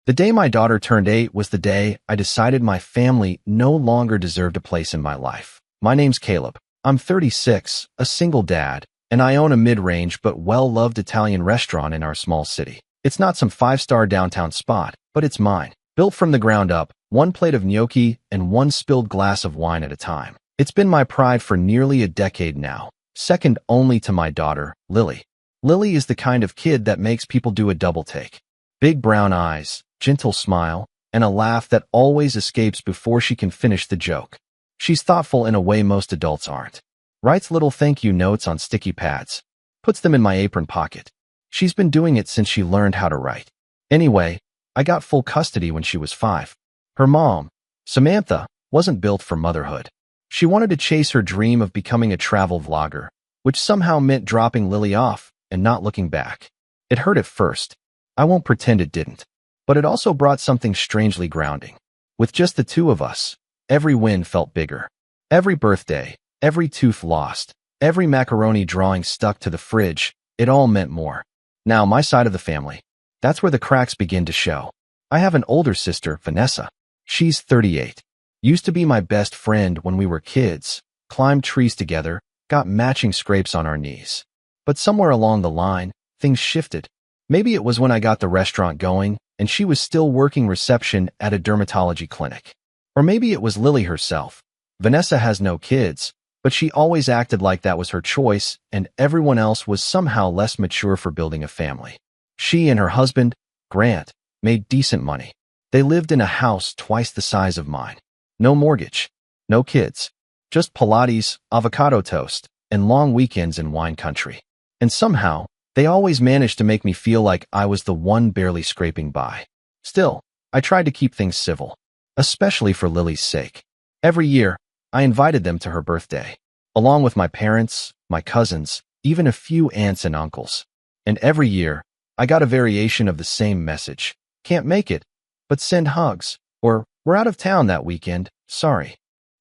The day my daughter turned 8 was the day I decided my family no longer deserved a place in my life. My name's Caleb. I'm 36, a single dad, and I own a mid-range but well-loved Italian restaurant in our small city. It's not some five-star downtown spot, but it's mine. Built from the ground up, one plate of gnocchi and one spilled glass of wine at a time. It's been my pride for nearly a decade now, second only to my daughter, Lily. Lily is the kind of kid that makes people do a double take. Big brown eyes, gentle smile, and a laugh that always escapes before she can finish the joke. She's thoughtful in a way most adults aren't. Writes little thank you notes on sticky pads. Puts them in my apron pocket. She's been doing it since she learned how to write. Anyway, I got full custody when she was 5. Her mom, Samantha, wasn't built for motherhood. She wanted to chase her dream of becoming a travel vlogger, which somehow meant dropping Lily off and not looking back. It hurt at first. I won't pretend it didn't. But it also brought something strangely grounding. With just the two of us, every win felt bigger. Every birthday, every tooth lost, every macaroni drawing stuck to the fridge, it all meant more. Now, my side of the family. That's where the cracks begin to show. I have an older sister, Vanessa. She's 38. Used to be my best friend when we were kids, climbed trees together, got matching scrapes on our knees. But somewhere along the line, things shifted. Maybe it was when I got the restaurant going, and she was still working reception at a dermatology clinic. Or maybe it was Lily herself. Vanessa has no kids, but she always acted like that was her choice, and everyone else was somehow less mature for building a family. She and her husband, Grant, made decent money. They lived in a house twice the size of mine. No mortgage, no kids, just Pilates, avocado toast, and long weekends in wine country. And somehow, they always managed to make me feel like I was the one barely scraping by. Still, I tried to keep things civil, especially for Lily's sake. Every year, I invited them to her birthday, along with my parents, my cousins, even a few aunts and uncles. And every year, I got a variation of the same message. Can't make it, but send hugs, or we're out of town that weekend, sorry.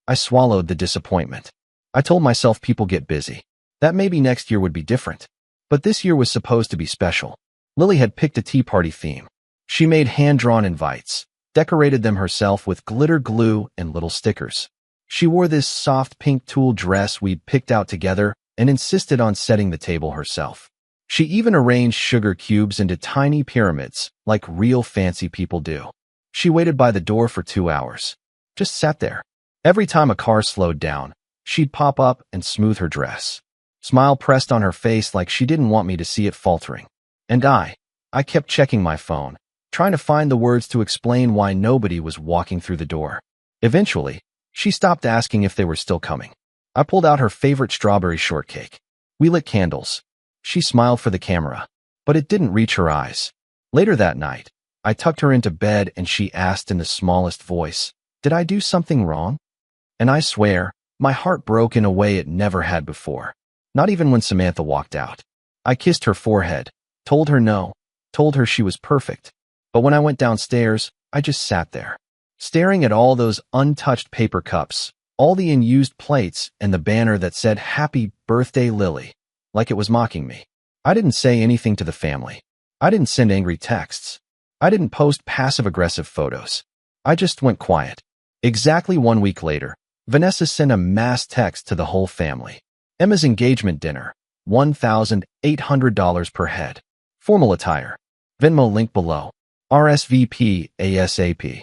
I swallowed the disappointment. I told myself people get busy, that maybe next year would be different. But this year was supposed to be special. Lily had picked a tea party theme. She made hand-drawn invites, decorated them herself with glitter glue and little stickers. She wore this soft pink tulle dress we'd picked out together and insisted on setting the table herself. She even arranged sugar cubes into tiny pyramids, like real fancy people do. She waited by the door for 2 hours. Just sat there. Every time a car slowed down, she'd pop up and smooth her dress. Smile pressed on her face like she didn't want me to see it faltering. And I kept checking my phone, trying to find the words to explain why nobody was walking through the door. Eventually, she stopped asking if they were still coming. I pulled out her favorite strawberry shortcake. We lit candles. She smiled for the camera, but it didn't reach her eyes. Later that night, I tucked her into bed and she asked in the smallest voice, "Did I do something wrong?" And I swear, my heart broke in a way it never had before. Not even when Samantha walked out. I kissed her forehead, told her no, told her she was perfect. But when I went downstairs, I just sat there, staring at all those untouched paper cups, all the unused plates, and the banner that said "Happy Birthday, Lily," like it was mocking me. I didn't say anything to the family. I didn't send angry texts. I didn't post passive-aggressive photos. I just went quiet. Exactly 1 week later, Vanessa sent a mass text to the whole family. Emma's engagement dinner, $1,800 per head. Formal attire. Venmo link below. RSVP ASAP.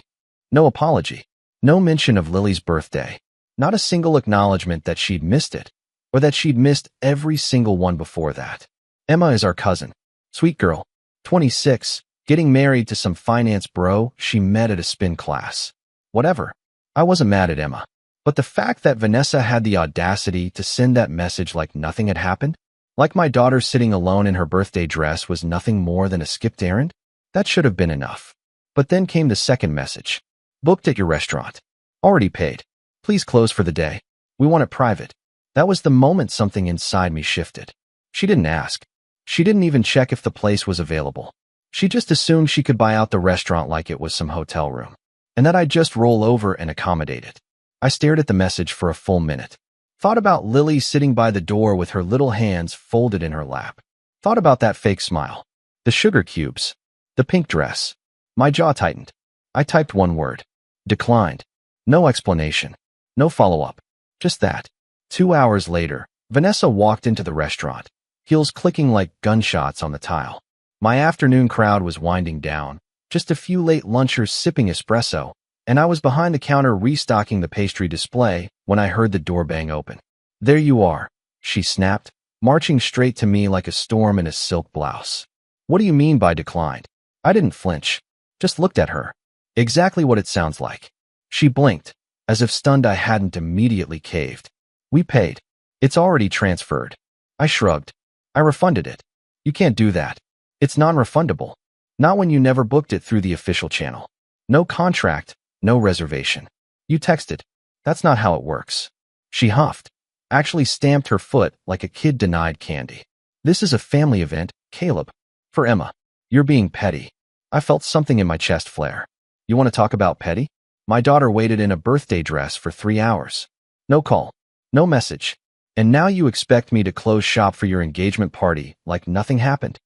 No apology. No mention of Lily's birthday. Not a single acknowledgement that she'd missed it, or that she'd missed every single one before that. Emma is our cousin. Sweet girl. 26, getting married to some finance bro she met at a spin class. Whatever. I wasn't mad at Emma. But the fact that Vanessa had the audacity to send that message like nothing had happened, like my daughter sitting alone in her birthday dress was nothing more than a skipped errand, that should have been enough. But then came the second message. Booked at your restaurant. Already paid. Please close for the day. We want it private. That was the moment something inside me shifted. She didn't ask. She didn't even check if the place was available. She just assumed she could buy out the restaurant like it was some hotel room, and that I'd just roll over and accommodate it. I stared at the message for a full minute. Thought about Lily sitting by the door with her little hands folded in her lap. Thought about that fake smile. The sugar cubes. The pink dress. My jaw tightened. I typed one word. Declined. No explanation. No follow-up. Just that. 2 hours later, Vanessa walked into the restaurant, heels clicking like gunshots on the tile. My afternoon crowd was winding down, just a few late lunchers sipping espresso, and I was behind the counter restocking the pastry display when I heard the door bang open. There you are, she snapped, marching straight to me like a storm in a silk blouse. What do you mean by declined? I didn't flinch, just looked at her. Exactly what it sounds like. She blinked, as if stunned I hadn't immediately caved. We paid. It's already transferred. I shrugged. I refunded it. You can't do that. It's non-refundable. Not when you never booked it through the official channel. No contract, no reservation. You texted. That's not how it works. She huffed, actually stamped her foot like a kid denied candy. This is a family event, Caleb. For Emma. You're being petty. I felt something in my chest flare. You want to talk about petty? My daughter waited in a birthday dress for 3 hours. No call. No message. And now you expect me to close shop for your engagement party like nothing happened?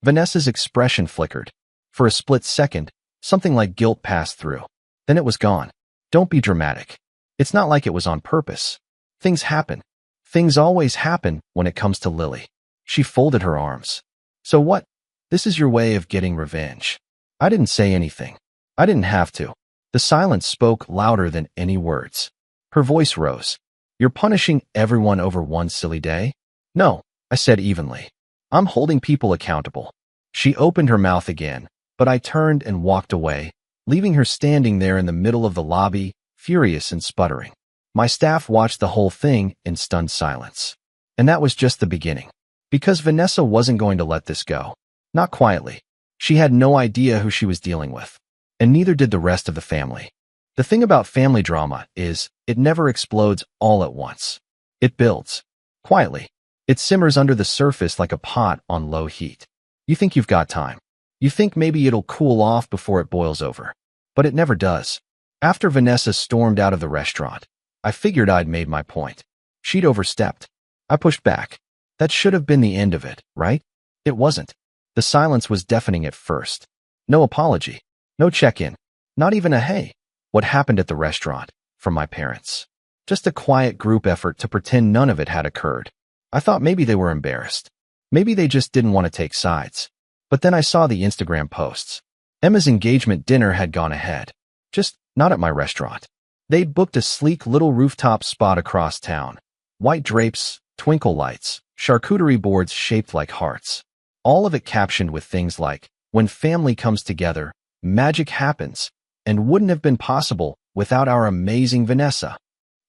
Vanessa's expression flickered. For a split second, something like guilt passed through. Then it was gone. Don't be dramatic. It's not like it was on purpose. Things happen. Things always happen when it comes to Lily. She folded her arms. So what? This is your way of getting revenge. I didn't say anything. I didn't have to. The silence spoke louder than any words. Her voice rose. You're punishing everyone over one silly day? No, I said evenly. I'm holding people accountable. She opened her mouth again, but I turned and walked away, leaving her standing there in the middle of the lobby, furious and sputtering. My staff watched the whole thing in stunned silence. And that was just the beginning. Because Vanessa wasn't going to let this go. Not quietly. She had no idea who she was dealing with. And neither did the rest of the family. The thing about family drama is, it never explodes all at once. It builds. Quietly. It simmers under the surface like a pot on low heat. You think you've got time. You think maybe it'll cool off before it boils over. But it never does. After Vanessa stormed out of the restaurant, I figured I'd made my point. She'd overstepped. I pushed back. That should have been the end of it, right? It wasn't. The silence was deafening at first. No apology. No check-in. Not even a hey, what happened at the restaurant, from my parents. Just a quiet group effort to pretend none of it had occurred. I thought maybe they were embarrassed. Maybe they just didn't want to take sides. But then I saw the Instagram posts. Emma's engagement dinner had gone ahead. Just not at my restaurant. They'd booked a sleek little rooftop spot across town. White drapes, twinkle lights, charcuterie boards shaped like hearts. All of it captioned with things like, when family comes together, magic happens, and wouldn't have been possible without our amazing Vanessa.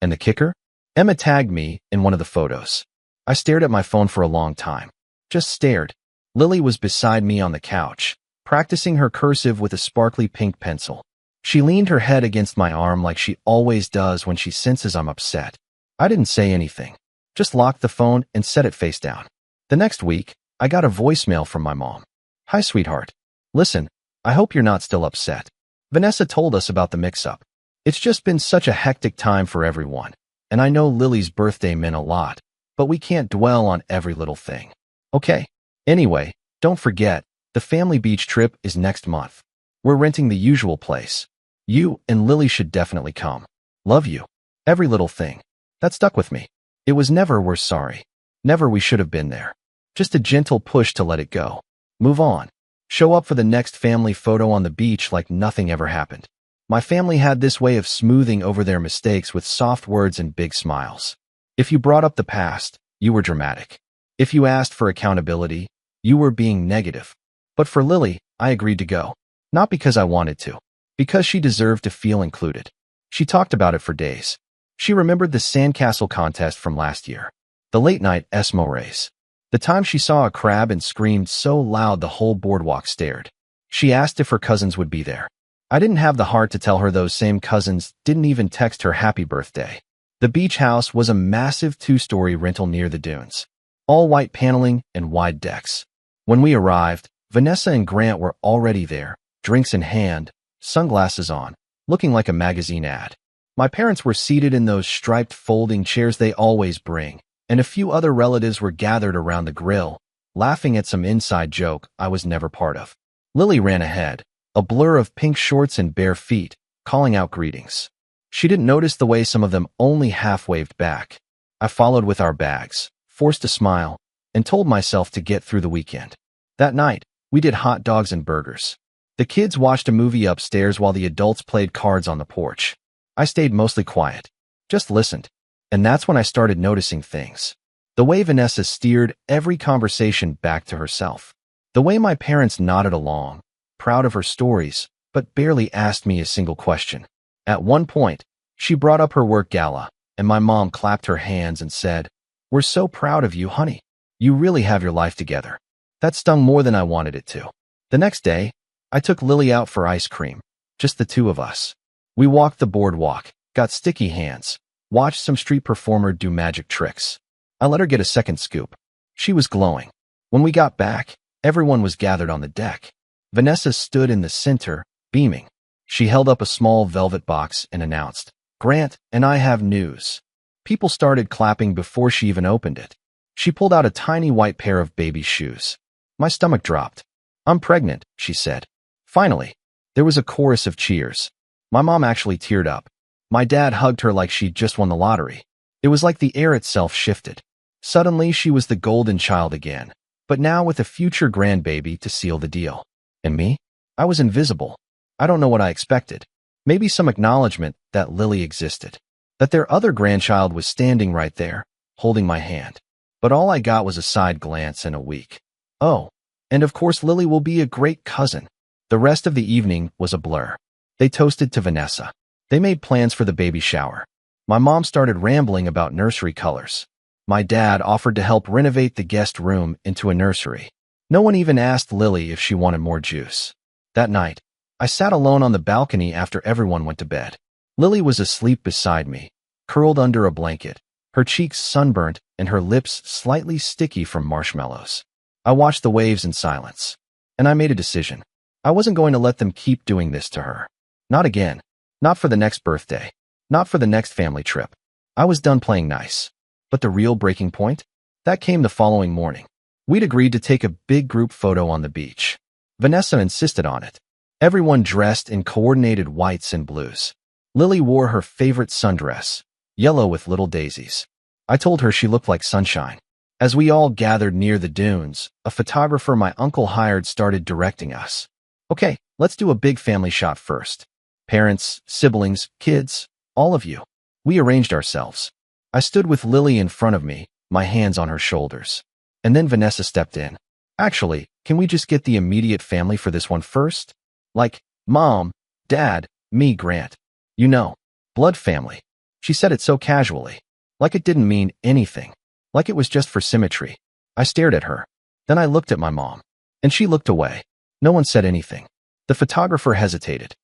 And the kicker? Emma tagged me in one of the photos. I stared at my phone for a long time. Just stared. Lily was beside me on the couch, practicing her cursive with a sparkly pink pencil. She leaned her head against my arm like she always does when she senses I'm upset. I didn't say anything. Just locked the phone and set it face down. The next week, I got a voicemail from my mom. Hi, sweetheart. Listen, I hope you're not still upset. Vanessa told us about the mix-up. It's just been such a hectic time for everyone, and I know Lily's birthday meant a lot, but we can't dwell on every little thing. Okay. Anyway, don't forget, the family beach trip is next month. We're renting the usual place. You and Lily should definitely come. Love you. Every little thing. That stuck with me. It was never we're sorry. Never we should have been there. Just a gentle push to let it go. Move on. Show up for the next family photo on the beach like nothing ever happened. My family had this way of smoothing over their mistakes with soft words and big smiles. If you brought up the past, you were dramatic. If you asked for accountability, you were being negative. But for Lily, I agreed to go. Not because I wanted to. Because she deserved to feel included. She talked about it for days. She remembered the sandcastle contest from last year. The late-night Esmo race. The time she saw a crab and screamed so loud the whole boardwalk stared. She asked if her cousins would be there. I didn't have the heart to tell her those same cousins didn't even text her happy birthday. The beach house was a massive 2-story rental near the dunes. All white paneling and wide decks. When we arrived, Vanessa and Grant were already there, drinks in hand, sunglasses on, looking like a magazine ad. My parents were seated in those striped folding chairs they always bring, and a few other relatives were gathered around the grill, laughing at some inside joke I was never part of. Lily ran ahead, a blur of pink shorts and bare feet, calling out greetings. She didn't notice the way some of them only half-waved back. I followed with our bags, forced a smile, and told myself to get through the weekend. That night, we did hot dogs and burgers. The kids watched a movie upstairs while the adults played cards on the porch. I stayed mostly quiet, just listened. And that's when I started noticing things. The way Vanessa steered every conversation back to herself. The way my parents nodded along, proud of her stories, but barely asked me a single question. At one point, she brought up her work gala, and my mom clapped her hands and said, "We're so proud of you, honey. You really have your life together." That stung more than I wanted it to. The next day, I took Lily out for ice cream, just the two of us. We walked the boardwalk, got sticky hands, watched some street performer do magic tricks. I let her get a second scoop. She was glowing. When we got back, everyone was gathered on the deck. Vanessa stood in the center, beaming. She held up a small velvet box and announced, "Grant and I have news." People started clapping before she even opened it. She pulled out a tiny white pair of baby shoes. My stomach dropped. "I'm pregnant," she said. Finally, there was a chorus of cheers. My mom actually teared up. My dad hugged her like she'd just won the lottery. It was like the air itself shifted. Suddenly, she was the golden child again, but now with a future grandbaby to seal the deal. And me? I was invisible. I don't know what I expected. Maybe some acknowledgement that Lily existed, that their other grandchild was standing right there, holding my hand. But all I got was a side glance and a weak, "Oh, and of course Lily will be a great cousin." The rest of the evening was a blur. They toasted to Vanessa. They made plans for the baby shower. My mom started rambling about nursery colors. My dad offered to help renovate the guest room into a nursery. No one even asked Lily if she wanted more juice. That night, I sat alone on the balcony after everyone went to bed. Lily was asleep beside me, curled under a blanket, her cheeks sunburnt and her lips slightly sticky from marshmallows. I watched the waves in silence, and I made a decision. I wasn't going to let them keep doing this to her. Not again. Not for the next birthday. Not for the next family trip. I was done playing nice. But the real breaking point? That came the following morning. We'd agreed to take a big group photo on the beach. Vanessa insisted on it. Everyone dressed in coordinated whites and blues. Lily wore her favorite sundress, yellow with little daisies. I told her she looked like sunshine. As we all gathered near the dunes, a photographer my uncle hired started directing us. "Okay, let's do a big family shot first. Parents, siblings, kids, all of you." We arranged ourselves. I stood with Lily in front of me, my hands on her shoulders. And then Vanessa stepped in. "Actually, can we just get the immediate family for this one first? Like, Mom, Dad, me, Grant. You know, blood family." She said it so casually, like it didn't mean anything, like it was just for symmetry. I stared at her. Then I looked at my mom, and she looked away. No one said anything. The photographer hesitated.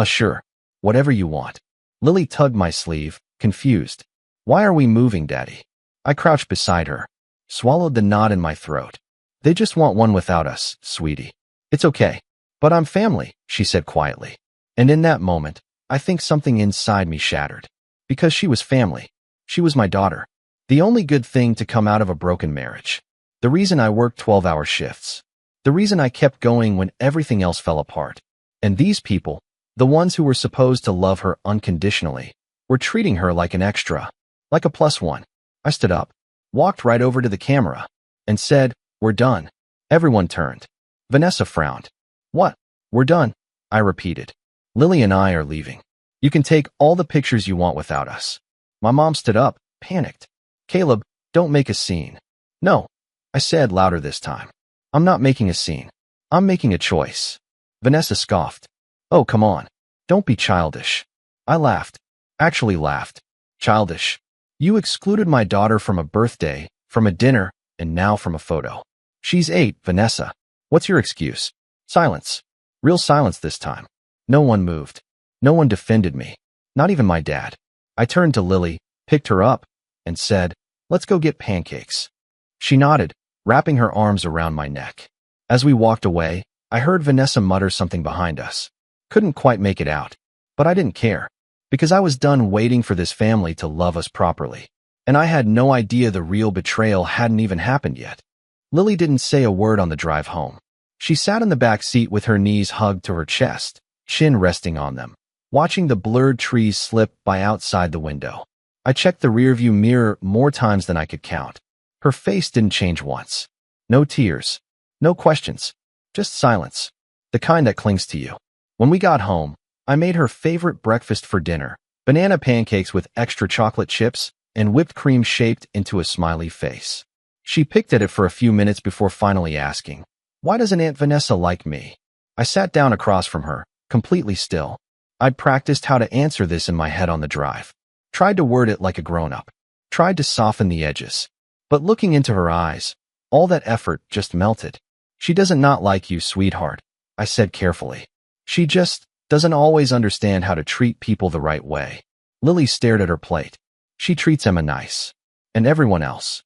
Sure, whatever you want." Lily tugged my sleeve, confused. "Why are we moving, Daddy?" I crouched beside her, swallowed the knot in my throat. "They just want one without us, sweetie. It's okay. But I'm family," she said quietly. And in that moment, I think something inside me shattered. Because she was family. She was my daughter. The only good thing to come out of a broken marriage. The reason I worked 12-hour shifts. The reason I kept going when everything else fell apart. And these people, the ones who were supposed to love her unconditionally, were treating her like an extra, like a plus one. I stood up, walked right over to the camera, and said, "We're done." Everyone turned. Vanessa frowned. "What? We're done?" I repeated. "Lily and I are leaving. You can take all the pictures you want without us." My mom stood up, panicked. "Caleb, don't make a scene." "No," I said louder this time. "I'm not making a scene. I'm making a choice." Vanessa scoffed. "Oh, come on. Don't be childish." I laughed. Actually laughed. "Childish. You excluded my daughter from a birthday, from a dinner, and now from a photo. She's 8, Vanessa. What's your excuse?" Silence. Real silence this time. No one moved. No one defended me. Not even my dad. I turned to Lily, picked her up, and said, "Let's go get pancakes." She nodded, wrapping her arms around my neck. As we walked away, I heard Vanessa mutter something behind us. Couldn't quite make it out. But I didn't care. Because I was done waiting for this family to love us properly. And I had no idea the real betrayal hadn't even happened yet. Lily didn't say a word on the drive home. She sat in the back seat with her knees hugged to her chest, chin resting on them, watching the blurred trees slip by outside the window. I checked the rearview mirror more times than I could count. Her face didn't change once. No tears. No questions. Just silence. The kind that clings to you. When we got home, I made her favorite breakfast for dinner, banana pancakes with extra chocolate chips and whipped cream shaped into a smiley face. She picked at it for a few minutes before finally asking, "Why doesn't Aunt Vanessa like me?" I sat down across from her, completely still. I'd practiced how to answer this in my head on the drive. Tried to word it like a grown-up. Tried to soften the edges. But looking into her eyes, all that effort just melted. "She doesn't not like you, sweetheart," I said carefully. "She just doesn't always understand how to treat people the right way." Lily stared at her plate. "She treats Emma nice. And everyone else."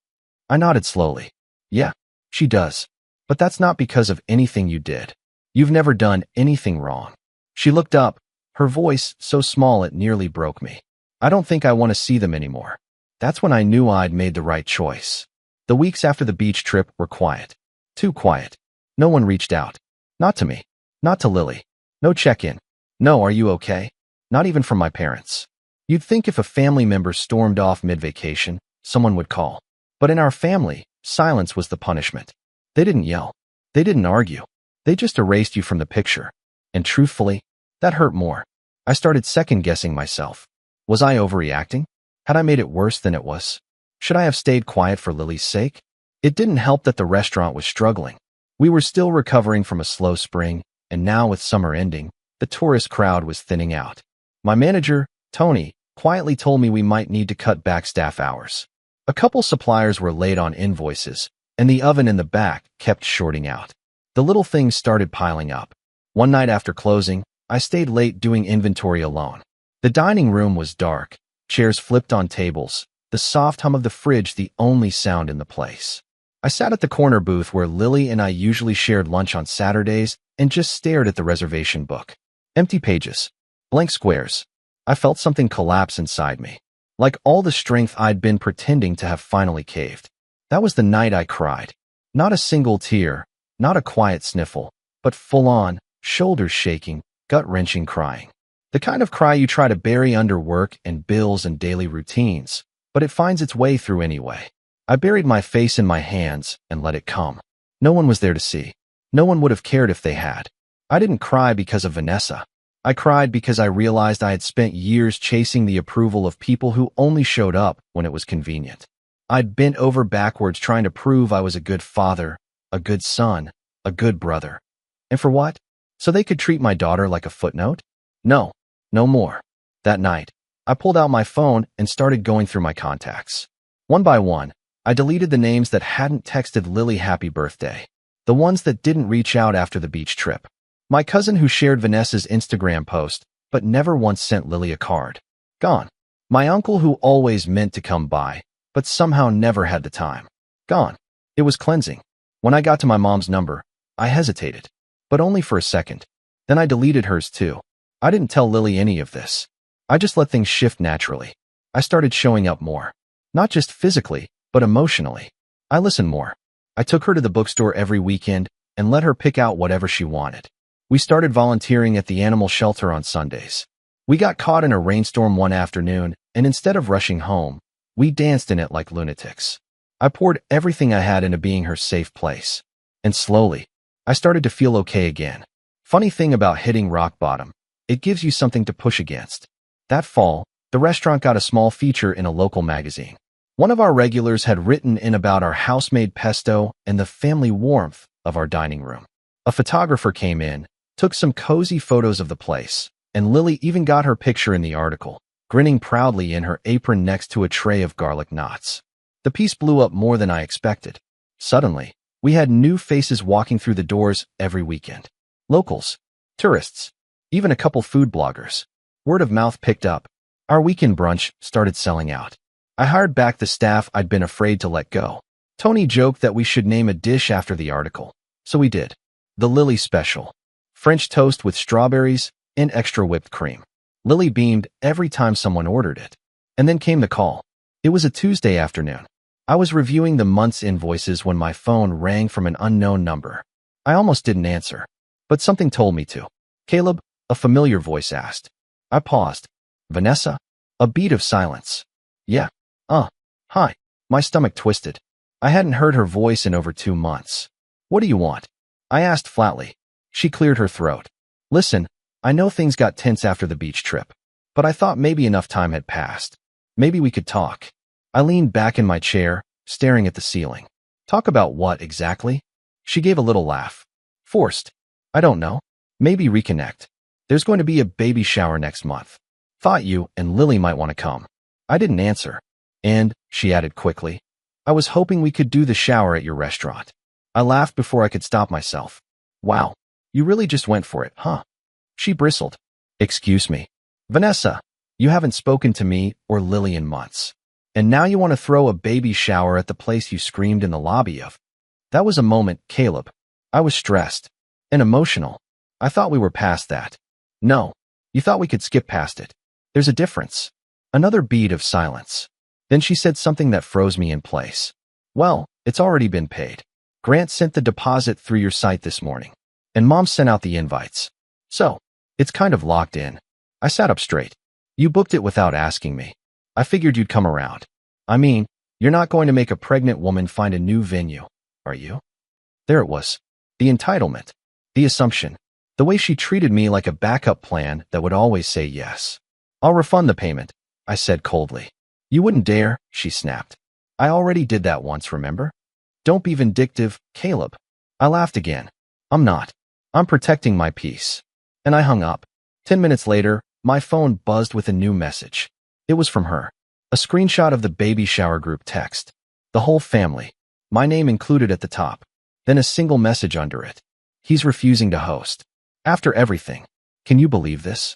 I nodded slowly. "Yeah, she does. But that's not because of anything you did. You've never done anything wrong." She looked up, her voice so small it nearly broke me. "I don't think I want to see them anymore." That's when I knew I'd made the right choice. The weeks after the beach trip were quiet. Too quiet. No one reached out. Not to me. Not to Lily. No check-in. No, "Are you okay?" Not even from my parents. You'd think if a family member stormed off mid-vacation, someone would call. But in our family, silence was the punishment. They didn't yell. They didn't argue. They just erased you from the picture. And truthfully, that hurt more. I started second-guessing myself. Was I overreacting? Had I made it worse than it was? Should I have stayed quiet for Lily's sake? It didn't help that the restaurant was struggling. We were still recovering from a slow spring, and now with summer ending, the tourist crowd was thinning out. My manager, Tony, quietly told me we might need to cut back staff hours. A couple suppliers were late on invoices, and the oven in the back kept shorting out. The little things started piling up. One night after closing, I stayed late doing inventory alone. The dining room was dark, chairs flipped on tables, the soft hum of the fridge the only sound in the place. I sat at the corner booth where Lily and I usually shared lunch on Saturdays and just stared at the reservation book. Empty pages. Blank squares. I felt something collapse inside me. Like all the strength I'd been pretending to have finally caved. That was the night I cried. Not a single tear, not a quiet sniffle, but full-on, shoulders shaking, gut-wrenching crying. The kind of cry you try to bury under work and bills and daily routines, but it finds its way through anyway. I buried my face in my hands and let it come. No one was there to see. No one would have cared if they had. I didn't cry because of Vanessa. I cried because I realized I had spent years chasing the approval of people who only showed up when it was convenient. I'd bent over backwards trying to prove I was a good father, a good son, a good brother. And for what? So they could treat my daughter like a footnote? No. No more. That night, I pulled out my phone and started going through my contacts. One by one, I deleted the names that hadn't texted Lily happy birthday. The ones that didn't reach out after the beach trip. My cousin who shared Vanessa's Instagram post, but never once sent Lily a card. Gone. My uncle who always meant to come by, but somehow never had the time. Gone. It was cleansing. When I got to my mom's number, I hesitated. But only for a second. Then I deleted hers too. I didn't tell Lily any of this. I just let things shift naturally. I started showing up more. Not just physically, but emotionally. I listened more. I took her to the bookstore every weekend and let her pick out whatever she wanted. We started volunteering at the animal shelter on Sundays. We got caught in a rainstorm one afternoon, and instead of rushing home, we danced in it like lunatics. I poured everything I had into being her safe place. And slowly, I started to feel okay again. Funny thing about hitting rock bottom. It gives you something to push against. That fall, the restaurant got a small feature in a local magazine. One of our regulars had written in about our house-made pesto and the family warmth of our dining room. A photographer came in, took some cozy photos of the place, and Lily even got her picture in the article, grinning proudly in her apron next to a tray of garlic knots. The piece blew up more than I expected. Suddenly, we had new faces walking through the doors every weekend. Locals, tourists, even a couple food bloggers. Word of mouth picked up. Our weekend brunch started selling out. I hired back the staff I'd been afraid to let go. Tony joked that we should name a dish after the article. So we did. The Lily Special. French toast with strawberries and extra whipped cream. Lily beamed every time someone ordered it. And then came the call. It was a Tuesday afternoon. I was reviewing the month's invoices when my phone rang from an unknown number. I almost didn't answer, but something told me to. Caleb, a familiar voice asked. I paused. Vanessa? A beat of silence. Yeah. Hi. My stomach twisted. I hadn't heard her voice in over 2 months. What do you want? I asked flatly. She cleared her throat. Listen, I know things got tense after the beach trip, but I thought maybe enough time had passed. Maybe we could talk. I leaned back in my chair, staring at the ceiling. Talk about what exactly? She gave a little laugh. Forced. I don't know. Maybe reconnect. There's going to be a baby shower next month. Thought you and Lily might want to come. I didn't answer. And, she added quickly, I was hoping we could do the shower at your restaurant. I laughed before I could stop myself. Wow. You really just went for it, huh? She bristled. Excuse me. Vanessa, you haven't spoken to me or Lily in months. And now you want to throw a baby shower at the place you screamed in the lobby of. That was a moment, Caleb. I was stressed. And emotional. I thought we were past that. No. You thought we could skip past it. There's a difference. Another beat of silence. Then she said something that froze me in place. Well, it's already been paid. Grant sent the deposit through your site this morning. And Mom sent out the invites. So, it's kind of locked in. I sat up straight. You booked it without asking me. I figured you'd come around. I mean, you're not going to make a pregnant woman find a new venue, are you? There it was. The entitlement. The assumption. The way she treated me like a backup plan that would always say yes. I'll refund the payment, I said coldly. You wouldn't dare, she snapped. I already did that once, remember? Don't be vindictive, Caleb. I laughed again. I'm not. I'm protecting my peace. And I hung up. 10 minutes later, my phone buzzed with a new message. It was from her. A screenshot of the baby shower group text. The whole family. My name included at the top. Then a single message under it. He's refusing to host. After everything. Can you believe this?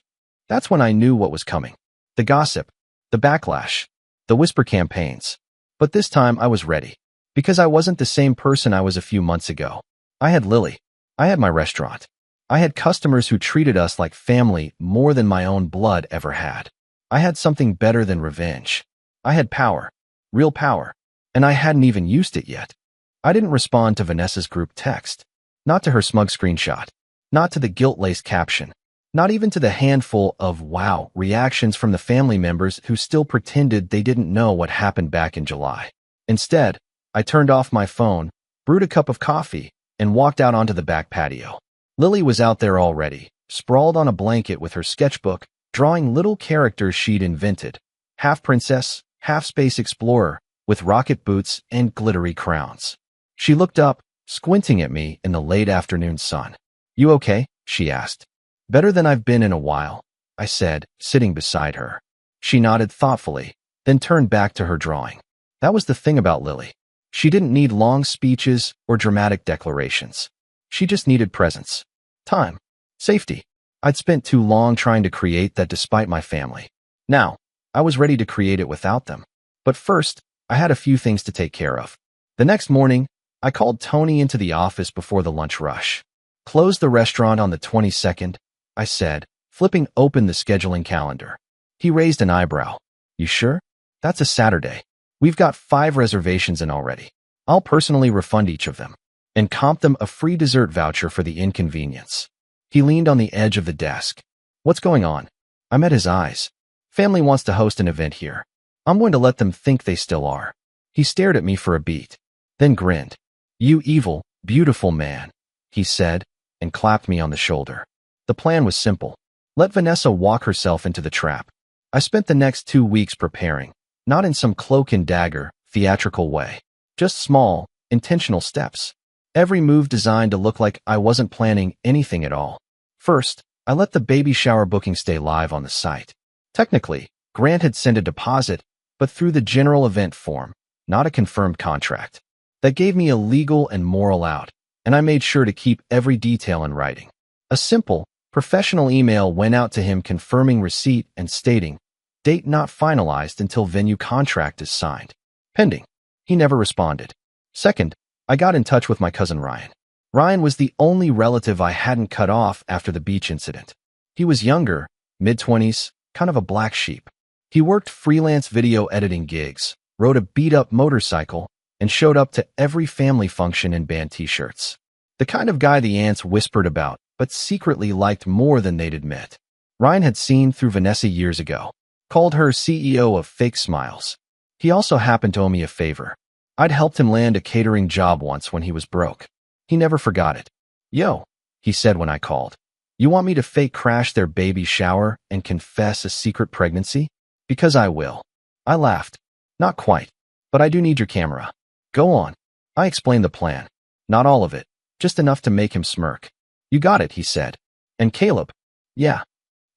That's when I knew what was coming. The gossip. The backlash. The whisper campaigns. But this time I was ready. Because I wasn't the same person I was a few months ago. I had Lily. I had my restaurant. I had customers who treated us like family more than my own blood ever had. I had something better than revenge. I had power. Real power. And I hadn't even used it yet. I didn't respond to Vanessa's group text. Not to her smug screenshot. Not to the guilt-laced caption. Not even to the handful of wow reactions from the family members who still pretended they didn't know what happened back in July. Instead, I turned off my phone, brewed a cup of coffee, and walked out onto the back patio. Lily was out there already, sprawled on a blanket with her sketchbook, drawing little characters she'd invented. Half princess, half space explorer, with rocket boots and glittery crowns. She looked up, squinting at me in the late afternoon sun. You okay? She asked. Better than I've been in a while, I said, sitting beside her. She nodded thoughtfully, then turned back to her drawing. That was the thing about Lily. She didn't need long speeches or dramatic declarations. She just needed presence. Time. Safety. I'd spent too long trying to create that despite my family. Now, I was ready to create it without them. But first, I had a few things to take care of. The next morning, I called Tony into the office before the lunch rush. Close the restaurant on the 22nd, I said, flipping open the scheduling calendar. He raised an eyebrow. You sure? That's a Saturday. We've got 5 reservations in already. I'll personally refund each of them and comp them a free dessert voucher for the inconvenience. He leaned on the edge of the desk. What's going on? I met his eyes. Family wants to host an event here. I'm going to let them think they still are. He stared at me for a beat, then grinned. You evil, beautiful man, he said, and clapped me on the shoulder. The plan was simple. Let Vanessa walk herself into the trap. I spent the next 2 weeks preparing, not in some cloak and dagger, theatrical way. Just small, intentional steps. Every move designed to look like I wasn't planning anything at all. First, I let the baby shower booking stay live on the site. Technically, Grant had sent a deposit, but through the general event form, not a confirmed contract. That gave me a legal and moral out, and I made sure to keep every detail in writing. A simple, professional email went out to him confirming receipt and stating, date not finalized until venue contract is signed. Pending. He never responded. Second, I got in touch with my cousin Ryan. Ryan was the only relative I hadn't cut off after the beach incident. He was younger, mid-20s, kind of a black sheep. He worked freelance video editing gigs, rode a beat-up motorcycle, and showed up to every family function in band t-shirts. The The kind of guy the aunts whispered about, but secretly liked more than they'd admit. Ryan had seen through Vanessa years ago, called her CEO of fake smiles. He also happened to owe me a favor. I'd helped him land a catering job once when he was broke. He never forgot it. "Yo," he said when I called. "You want me to fake crash their baby shower and confess a secret pregnancy? Because I will." I laughed. "Not quite, but I do need your camera." "Go on." I explained the plan. Not all of it, just enough to make him smirk. "You got it," he said. "And Caleb?" "Yeah.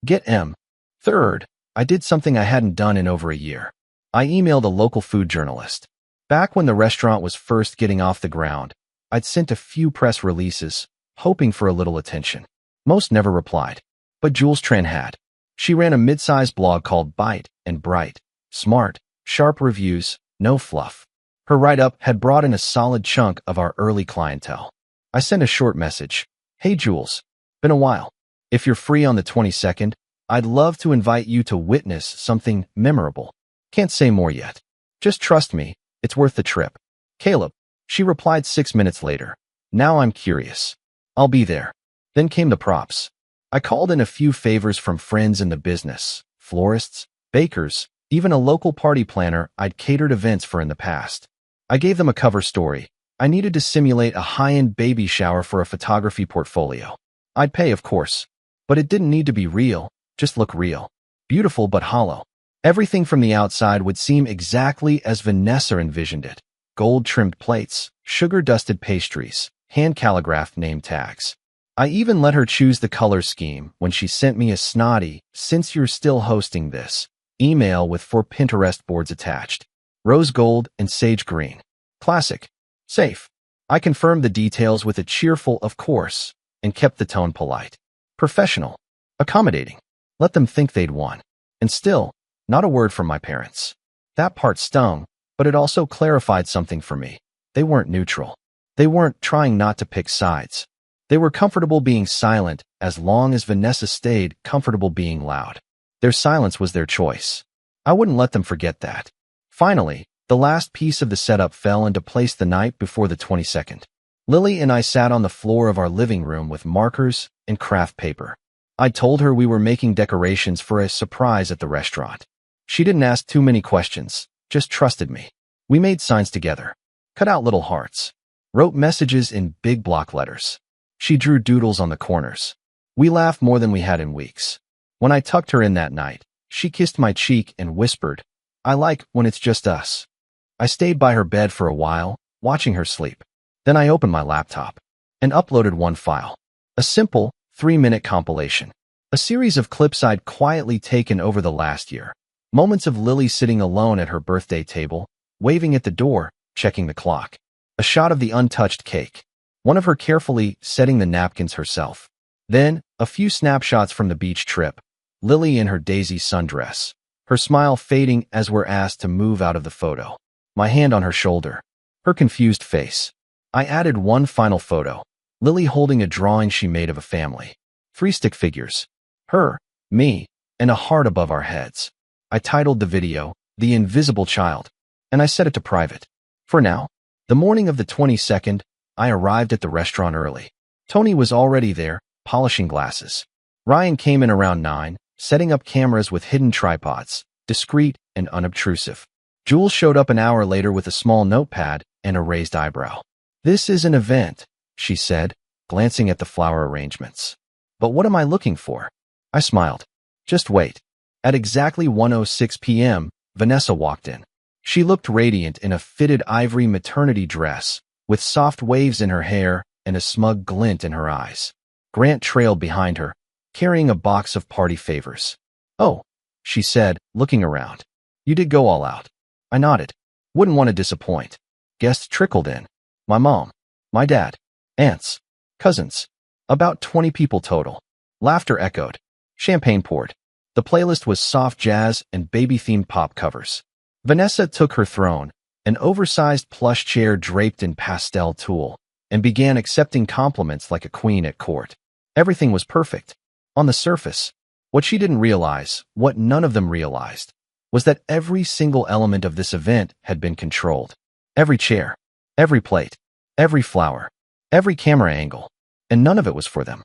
Get M. Third, I did something I hadn't done in over a year. I emailed a local food journalist. Back when the restaurant was first getting off the ground, I'd sent a few press releases, hoping for a little attention. Most never replied. But Jules Tran had. She ran a mid-sized blog called Bite and Bright. Smart, sharp reviews, no fluff. Her write-up had brought in a solid chunk of our early clientele. I sent a short message. "Hey Jules, been a while. If you're free on the 22nd, I'd love to invite you to witness something memorable. Can't say more yet. Just trust me, it's worth the trip. Caleb." She replied 6 minutes later. "Now I'm curious. I'll be there." Then came the props. I called in a few favors from friends in the business, florists, bakers, even a local party planner I'd catered events for in the past. I gave them a cover story. I needed to simulate a high-end baby shower for a photography portfolio. I'd pay, of course. But it didn't need to be real, just look real. Beautiful but hollow. Everything from the outside would seem exactly as Vanessa envisioned it. Gold-trimmed plates, sugar-dusted pastries, hand-calligraphed name tags. I even let her choose the color scheme when she sent me a snotty, "Since you're still hosting this," email with 4 Pinterest boards attached. Rose gold and sage green. Classic. Safe. I confirmed the details with a cheerful "of course" and kept the tone polite. Professional. Accommodating. Let them think they'd won. And still, not a word from my parents. That part stung, but it also clarified something for me. They weren't neutral. They weren't trying not to pick sides. They were comfortable being silent as long as Vanessa stayed comfortable being loud. Their silence was their choice. I wouldn't let them forget that. Finally, the last piece of the setup fell into place the night before the 22nd. Lily and I sat on the floor of our living room with markers and craft paper. I told her we were making decorations for a surprise at the restaurant. She didn't ask too many questions, just trusted me. We made signs together, cut out little hearts, wrote messages in big block letters. She drew doodles on the corners. We laughed more than we had in weeks. When I tucked her in that night, she kissed my cheek and whispered, "I like when it's just us." I stayed by her bed for a while, watching her sleep. Then I opened my laptop and uploaded one file. A simple, 3-minute compilation. A series of clips I'd quietly taken over the last year. Moments of Lily sitting alone at her birthday table, waving at the door, checking the clock. A shot of the untouched cake. One of her carefully setting the napkins herself. Then, a few snapshots from the beach trip. Lily in her daisy sundress. Her smile fading as we're asked to move out of the photo. My hand on her shoulder. Her confused face. I added one final photo. Lily holding a drawing she made of a family. 3 stick figures. Her, me, and a heart above our heads. I titled the video, "The Invisible Child," and I set it to private. For now. The morning of the 22nd, I arrived at the restaurant early. Tony was already there, polishing glasses. Ryan came in around 9, setting up cameras with hidden tripods, discreet and unobtrusive. Jules showed up an hour later with a small notepad and a raised eyebrow. "This is an event," she said, glancing at the flower arrangements. "But what am I looking for?" I smiled. "Just wait." At exactly 1:06 p.m., Vanessa walked in. She looked radiant in a fitted ivory maternity dress, with soft waves in her hair and a smug glint in her eyes. Grant trailed behind her, carrying a box of party favors. "Oh," she said, looking around. "You did go all out." I nodded. Wouldn't want to disappoint. Guests trickled in. My mom, my dad, aunts, cousins. About 20 people total. Laughter echoed. Champagne poured. The playlist was soft jazz and baby-themed pop covers. Vanessa took her throne, an oversized plush chair draped in pastel tulle, and began accepting compliments like a queen at court. Everything was perfect. On the surface, what she didn't realize, what none of them realized, was that every single element of this event had been controlled. Every chair, every plate, every flower. every camera angle, and none of it was for them.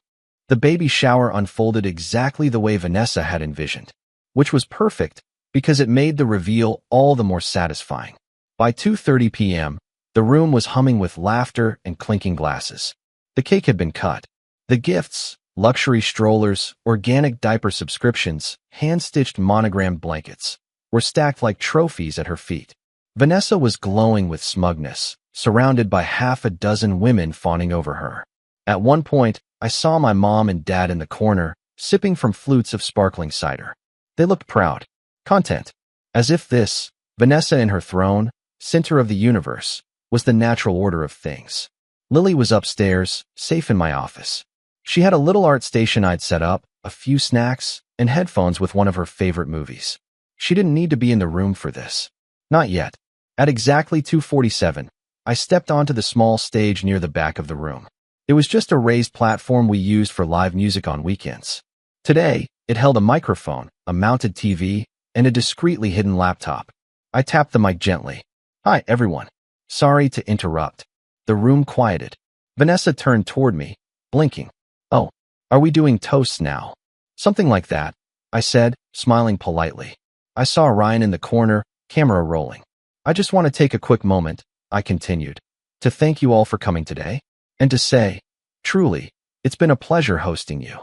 The baby shower unfolded exactly the way Vanessa had envisioned, which was perfect because it made the reveal all the more satisfying. By 2:30 p.m., the room was humming with laughter and clinking glasses. The cake had been cut. The gifts, luxury strollers, organic diaper subscriptions, hand-stitched monogrammed blankets, were stacked like trophies at her feet. Vanessa was glowing with smugness, surrounded by half a dozen women fawning over her. At one point, I saw my mom and dad in the corner, sipping from flutes of sparkling cider. They looked proud, content, as if this, Vanessa in her throne, center of the universe, was the natural order of things. Lily was upstairs, safe in my office. She had a little art station I'd set up, a few snacks, and headphones with one of her favorite movies. She didn't need to be in the room for this. Not yet. At exactly 2:47, I stepped onto the small stage near the back of the room. It was just a raised platform we used for live music on weekends. Today, it held a microphone, a mounted TV, and a discreetly hidden laptop. I tapped the mic gently. "Hi, everyone. Sorry to interrupt." The room quieted. Vanessa turned toward me, blinking. "Oh, are we doing toasts now?" "Something like that," I said, smiling politely. I saw Ryan in the corner, camera rolling. "I just want to take a quick moment," I continued, "to thank you all for coming today, and to say, truly, it's been a pleasure hosting you."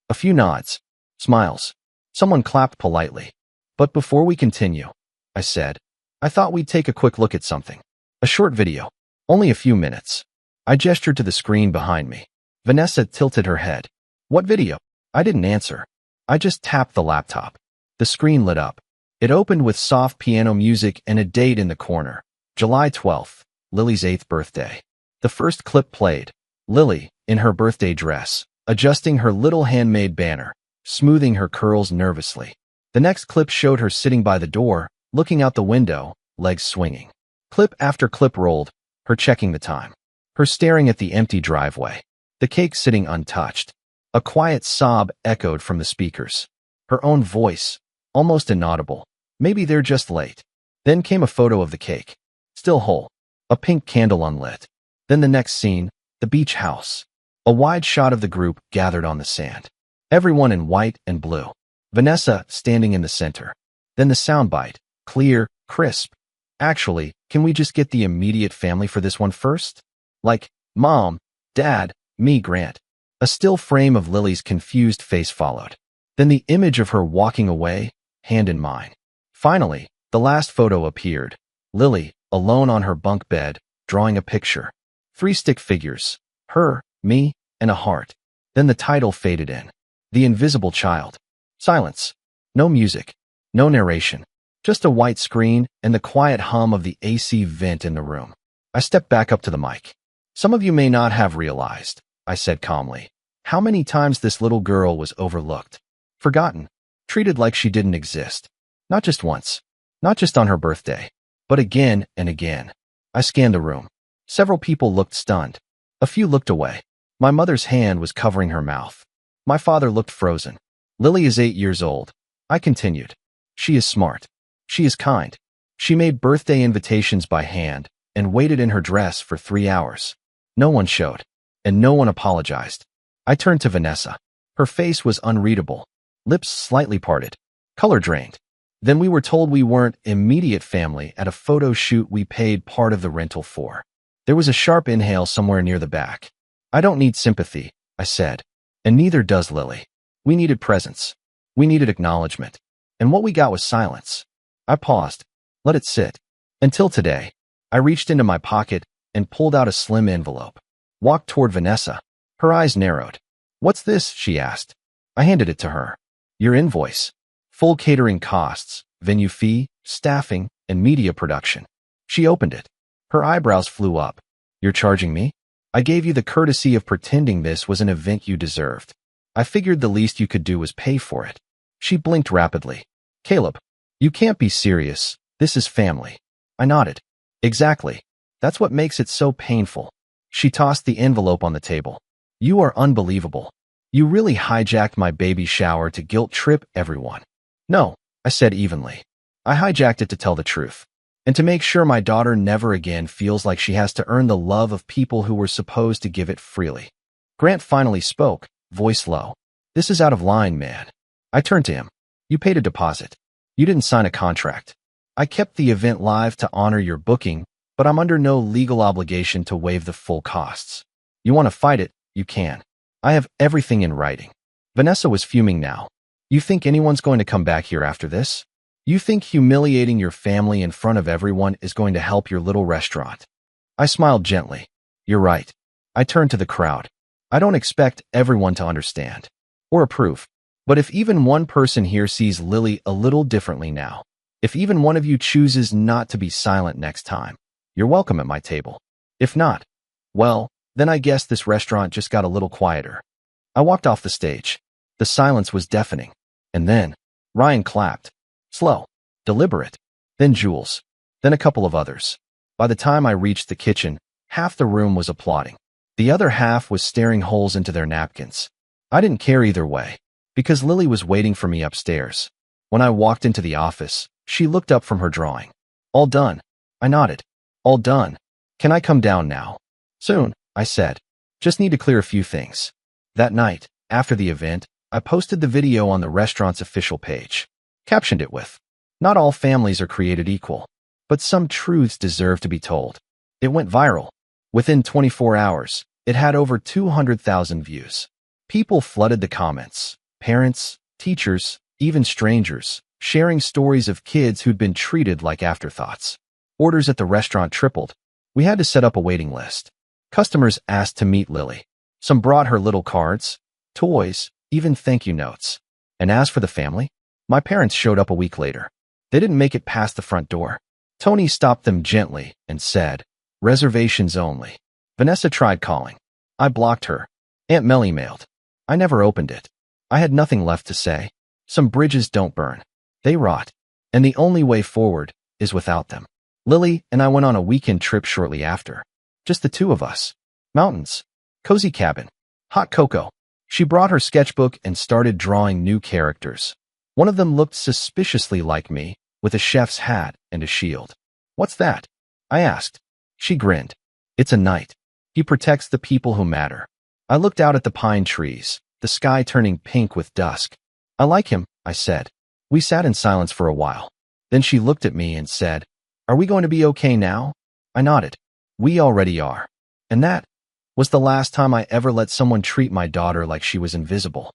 A few nods, smiles. Someone clapped politely. "But before we continue," I said, "I thought we'd take a quick look at something. A short video. Only a few minutes." I gestured to the screen behind me. Vanessa tilted her head. "What video?" I didn't answer. I just tapped the laptop. The screen lit up. It opened with soft piano music and a date in the corner. July 12th, Lily's 8th birthday. The first clip played. Lily, in her birthday dress, adjusting her little handmade banner, smoothing her curls nervously. The next clip showed her sitting by the door, looking out the window, legs swinging. Clip after clip rolled, her checking the time, her staring at the empty driveway, the cake sitting untouched. A quiet sob echoed from the speakers. Her own voice, almost inaudible. "Maybe they're just late." Then came a photo of the cake, still whole, a pink candle unlit. Then the next scene, the beach house. A wide shot of the group gathered on the sand. Everyone in white and blue. Vanessa standing in the center. Then the soundbite, clear, crisp. "Actually, can we just get the immediate family for this one first? Like, Mom, Dad, me, Grant." A still frame of Lily's confused face followed. Then the image of her walking away, hand in mine. Finally, the last photo appeared. Lily, alone on her bunk bed, drawing a picture. 3 stick figures. Her, me, and a heart. Then the title faded in. The Invisible Child. Silence. No music. No narration. Just a white screen and the quiet hum of the AC vent in the room. I stepped back up to the mic. "Some of you may not have realized," I said calmly, "how many times this little girl was overlooked, forgotten, treated like she didn't exist. Not just once, not just on her birthday, but again and again." I scanned the room. Several people looked stunned. A few looked away. My mother's hand was covering her mouth. My father looked frozen. "Lily is 8 years old," I continued. "She is smart. She is kind. She made birthday invitations by hand and waited in her dress for 3 hours. No one showed, and no one apologized." I turned to Vanessa. Her face was unreadable, lips slightly parted, color drained. Then we were told we weren't immediate family at a photo shoot we paid part of the rental for. There was a sharp inhale somewhere near the back. "I don't need sympathy," I said, "and neither does Lily. We needed presence. We needed acknowledgement. And what we got was silence." I paused, let it sit. Until today, I reached into my pocket and pulled out a slim envelope. Walked toward Vanessa. Her eyes narrowed. "What's this?" she asked. I handed it to her. "Your invoice. Full catering costs, venue fee, staffing, and media production." She opened it. Her eyebrows flew up. "You're charging me?" "I gave you the courtesy of pretending this was an event you deserved. I figured the least you could do was pay for it." She blinked rapidly. "Caleb, you can't be serious. This is family." I nodded. "Exactly. That's what makes it so painful." She tossed the envelope on the table. "You are unbelievable. You really hijacked my baby shower to guilt trip everyone." "No," I said evenly. "I hijacked it to tell the truth. and to make sure my daughter never again feels like she has to earn the love of people who were supposed to give it freely. Grant finally spoke, voice low. This is out of line, man. I turned to him. You paid a deposit. You didn't sign a contract. I kept the event live to honor your booking, but I'm under no legal obligation to waive the full costs. You want to fight it, you can. I have everything in writing. Vanessa was fuming now. You think anyone's going to come back here after this? You think humiliating your family in front of everyone is going to help your little restaurant? I smiled gently. You're right. I turned to the crowd. I don't expect everyone to understand or approve. But if even one person here sees Lily a little differently now, if even one of you chooses not to be silent next time, you're welcome at my table. If not, well, then I guess this restaurant just got a little quieter. I walked off the stage. The silence was deafening. And then, Ryan clapped. Slow, deliberate. Then Jules. Then a couple of others. By the time I reached the kitchen, half the room was applauding. The other half was staring holes into their napkins. I didn't care either way, because Lily was waiting for me upstairs. When I walked into the office, she looked up from her drawing. All done. I nodded. All done. Can I come down now? Soon, I said. Just need to clear a few things. That night, after the event, I posted the video on the restaurant's official page. Captioned it with, "Not all families are created equal, but some truths deserve to be told." It went viral. Within 24 hours, it had over 200,000 views. People flooded the comments. Parents, teachers, even strangers, sharing stories of kids who'd been treated like afterthoughts. Orders at the restaurant tripled. We had to set up a waiting list. Customers asked to meet Lily. Some brought her little cards, toys, even thank you notes. And as for the family, my parents showed up a week later. They didn't make it past the front door. Tony stopped them gently and said, "Reservations only." Vanessa tried calling. I blocked her. Aunt Mel emailed. I never opened it. I had nothing left to say. Some bridges don't burn. They rot. And the only way forward is without them. Lily and I went on a weekend trip shortly after. Just the two of us. Mountains. Cozy cabin. Hot cocoa. She brought her sketchbook and started drawing new characters. One of them looked suspiciously like me, with a chef's hat and a shield. "What's that?" I asked. She grinned. "It's a knight. He protects the people who matter." I looked out at the pine trees, the sky turning pink with dusk. "I like him," I said. We sat in silence for a while. Then she looked at me and said, "Are we going to be okay now?" I nodded. "We already are." And that was the last time I ever let someone treat my daughter like she was invisible.